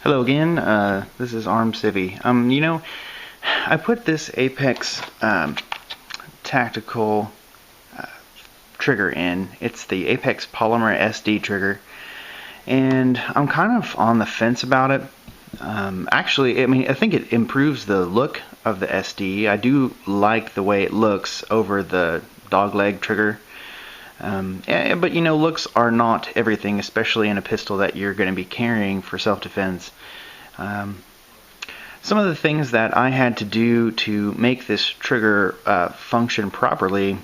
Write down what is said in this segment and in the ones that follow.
Hello again, this is ArmedCivy. I put this Apex tactical trigger in. It's the Apex Polymer SD trigger, and I'm kind of on the fence about it. Actually, I think it improves the look of the SD. I do like the way it looks over the dogleg trigger. But looks are not everything, especially in a pistol that you're going to be carrying for self-defense. Some of the things that I had to do to make this trigger function properly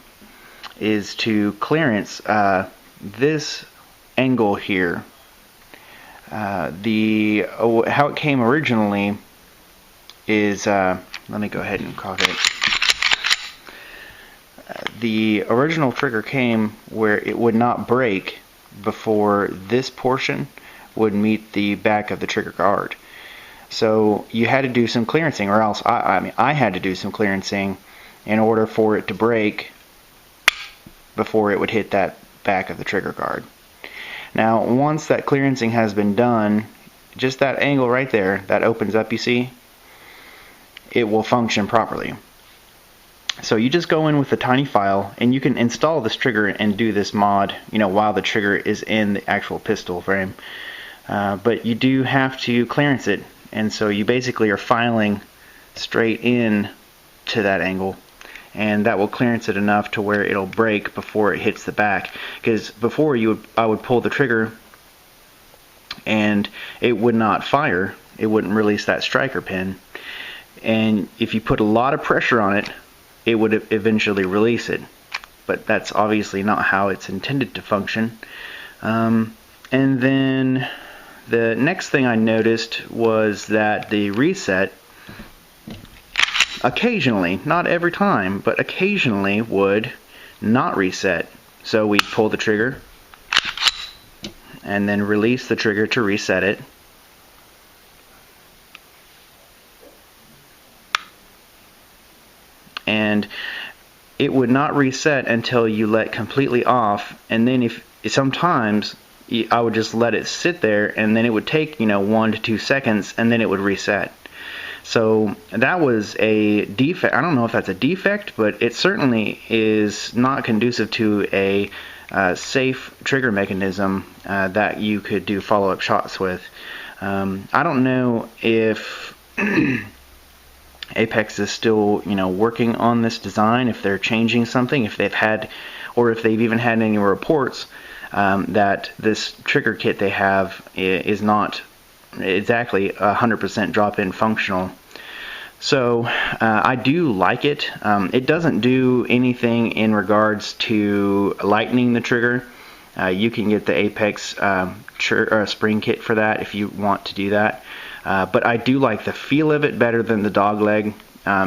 is to clearance this angle here. How it came originally is, let me go ahead and cock it. The original trigger came where it would not break before this portion would meet the back of the trigger guard. So you had to do some clearancing, or else I had to do some clearancing in order for it to break before it would hit that back of the trigger guard. Now once that clearancing has been done, just that angle right there that opens up, you see, it will function properly. So you just go in with a tiny file, and you can install this trigger and do this mod, while the trigger is in the actual pistol frame. But you do have to clearance it, and so you basically are filing straight in to that angle, and that will clearance it enough to where it'll break before it hits the back. Because before I would pull the trigger, and it would not fire. It wouldn't release that striker pin, and if you put a lot of pressure on it, it would eventually release it, but that's obviously not how it's intended to function. And then the next thing I noticed was that the reset occasionally, not every time, but occasionally would not reset. So we pull the trigger and then release the trigger to reset it. And it would not reset until you let completely off, and then sometimes I would just let it sit there, and then it would take 1 to 2 seconds, and then it would reset. So that was a defect. I don't know if that's a defect, but it certainly is not conducive to a safe trigger mechanism that you could do follow-up shots with. I don't know if Apex is still, working on this design, if they're changing something, if they've had, or if they've even had any reports that this trigger kit they have is not exactly 100% drop-in functional. So I do like it. It doesn't do anything in regards to lightening the trigger. You can get the Apex spring kit for that if you want to do that. But I do like the feel of it better than the dogleg.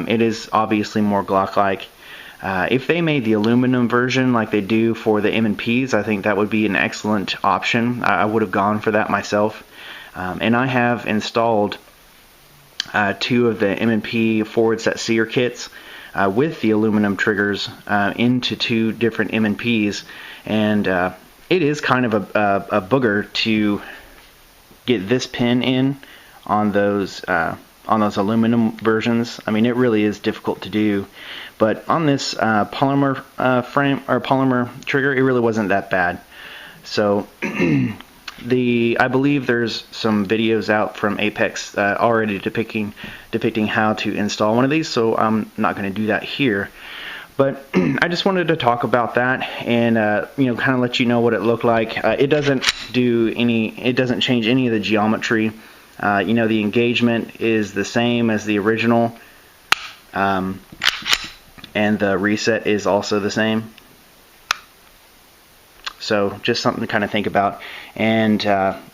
It is obviously more Glock-like. If they made the aluminum version like they do for the M&Ps, I think that would be an excellent option. I would have gone for that myself. And I have installed 2 of the M&P forward set sear kits with the aluminum triggers into 2 different M&Ps, and it is kind of a booger to get this pin in on those aluminum versions. I mean, it really is difficult to do, but on this polymer frame or polymer trigger, it really wasn't that bad. So I believe there's some videos out from Apex already depicting how to install one of these, so I'm not going to do that here. But I just wanted to talk about that and kind of let you know what it looked like. It doesn't change any of the geometry. The engagement is the same as the original, and the reset is also the same. So just something to kind of think about. And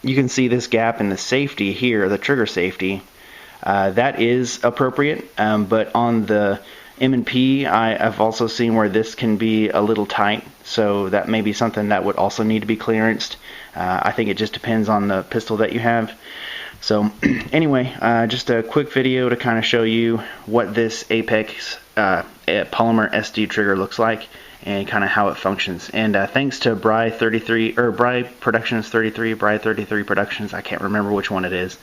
you can see this gap in the safety here, the trigger safety. That is appropriate, but on the M&P, I've also seen where this can be a little tight, so that may be something that would also need to be clearanced. I think it just depends on the pistol that you have. So anyway, just a quick video to kind of show you what this Apex Polymer SD trigger looks like and kind of how it functions. And thanks to Bry 33 or Bry Productions 33, Bry 33 Productions, I can't remember which one it is,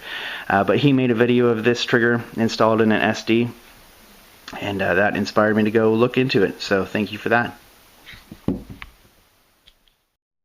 but he made a video of this trigger installed in an SD, and that inspired me to go look into it. So thank you for that.